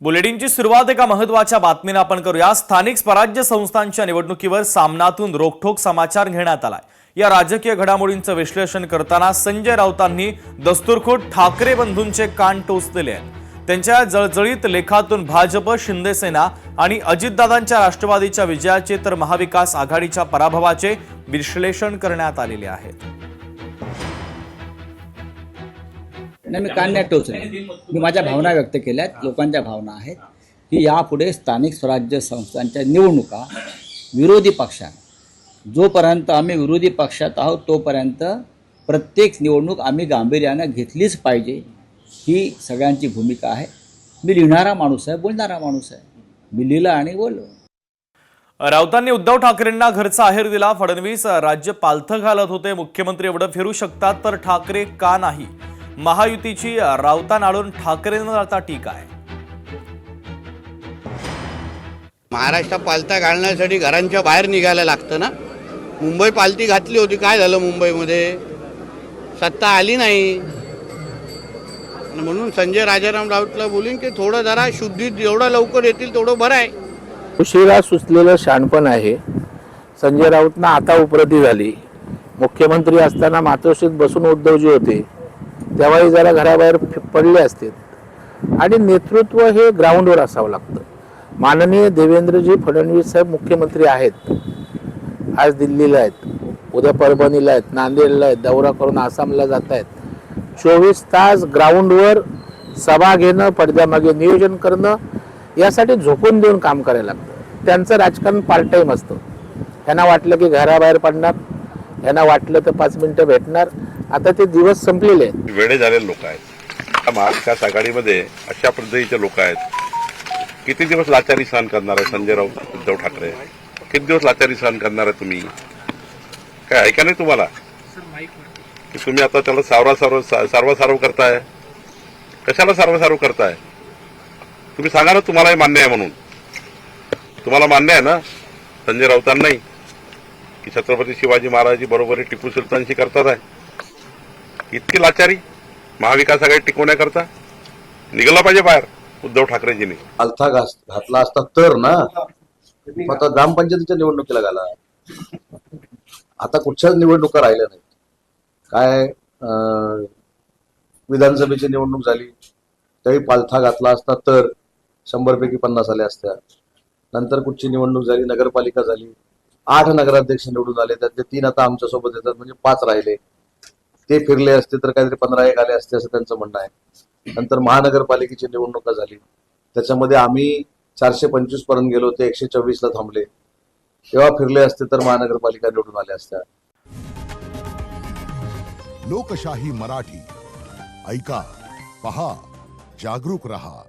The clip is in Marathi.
बुलेटिनची सुरुवात एका महत्त्वाच्या बातमीने आपण करूया। स्थानिक स्वराज्य संस्थांच्या निवडणुकीवर सामनातून रोखठोक समाचार घेण्यात आलाय। या राजकीय घडामोडींचं विश्लेषण करताना संजय राऊतांनी दस्तूरखोद ठाकरे बंधूंचे कान टोचलेले आहेत। त्यांच्या जळजळीत लेखातून भाजप, शिंदे सेना आणि अजितदादांच्या राष्ट्रवादीच्या विजयाचे तर महाविकास आघाडीच्या पराभवाचे विश्लेषण करण्यात आलेले आहे। मी कान नाही टोचले, मी माझ्या भावना व्यक्त केल्यात। लोकांच्या भावना आहेत की यापुढे स्थानिक स्वराज्य संस्थांच्या निवडणुका विरोधी पक्षाने, जोपर्यंत आम्ही विरोधी पक्षात आहोत तोपर्यंत प्रत्येक निवडणूक आम्ही गांभीर्याने घेतलीच पाहिजे, ही सगळ्यांची भूमिका आहे। मी लिहिणारा माणूस आहे, बोलणारा माणूस आहे, मी लिहिलं आणि बोललो। राऊतांनी उद्धव ठाकरेंना घरचा आहेर दिला। फडणवीस राज्य पालथं घालत होते, मुख्यमंत्री एवढं फिरू शकतात तर ठाकरे का नाही? महायुतीची राऊतांआडून ठाकरेंवर आता टीका आहे। महाराष्ट्र पालथा घालण्यासाठी घरांच्या बाहेर निघायला लागतं ना। मुंबई पालथी घातली होती, काय झालं? मुंबईमध्ये सत्ता आली नाही, म्हणून संजय राजाराम राऊतला बोलीन की थोडं जरा शुद्धीत जेवढं लवकर येतील तेवढं बरं आहे। उशिरा सुचलेलं शहाणपण आहे। संजय राऊतना आता उपरती झाली। मुख्यमंत्री असताना मातोश्रीत बसून उद्धवजी होते तेव्हाही जरा घराबाहेर पडले असते। आणि नेतृत्व हे ग्राउंडवर असावं लागतं। माननीय देवेंद्रजी फडणवीस साहेब मुख्यमंत्री आहेत, आज दिल्लीला आहेत, उद्या परभणीला आहेत, नांदेडला आहेत, दौरा करून आसामला जात आहेत। 24 तास ग्राउंडवर सभा घेणं, पडद्यामागे नियोजन करणं, यासाठी झोपून देऊन काम करायला लागतं। त्यांचं राजकारण पार्ट टाईम असतं। ह्यांना वाटलं की घराबाहेर पडणार, ह्यांना वाटलं तर 5 मिनिटं भेटणार। आता ते दिवस संपलेले आहेत। वेडे झालेले लोक आहेत। महाविकास आघाडीमध्ये अशा पद्धतीचे लोक आहेत। किती दिवस लाचारी सहन करणार आहे संजय राऊत, उद्धव ठाकरे? किती दिवस लाचारी सहन करणार आहे तुम्ही? काय ऐका नाही तुम्हाला की तुम्ही आता त्याला सारवा करताय? कशाला सारवा करताय? तुम्ही सांगा ना, तुम्हाला हे मान्य आहे म्हणून? तुम्हाला मान्य आहे ना संजय राऊतांनाही की छत्रपती शिवाजी महाराजांची बरोबरी टिपू सुलतानशी करतात आहे? इतकी लाचारी महाविकास आघाडी टिकवण्याकरता निघाला पाहिजे बाहेर उद्धव ठाकरेजींनी। पालथा घातला असता तर ना, आता ग्रामपंचायतीच्या निवडणुकीला घाला। आता कुठच्याच निवडणुका राहिल्या नाहीत। काय विधानसभेची निवडणूक झाली त्यावेळी पालथा घातला असता तर 100 पैकी 50 आल्या असत्या। नंतर कुठची निवडणूक झाली, नगरपालिका झाली, 8 नगराध्यक्ष निवडून आले, त्यातले 3 आता आमच्या सोबत येतात, म्हणजे 5 राहिले। ते फिरले असते तर काहीतरी 15-1 आले असते असं त्यांचं म्हणणं आहे। नंतर महानगरपालिकेची निवडणुका झाली, त्याच्यामध्ये आम्ही 425 पर्यंत गेलो, ते 124 ला थांबले। तेव्हा फिरले असते तर महानगरपालिका निवडून आल्या असत्या। लोकशाही मराठी ऐका, पहा, जागरूक रहा।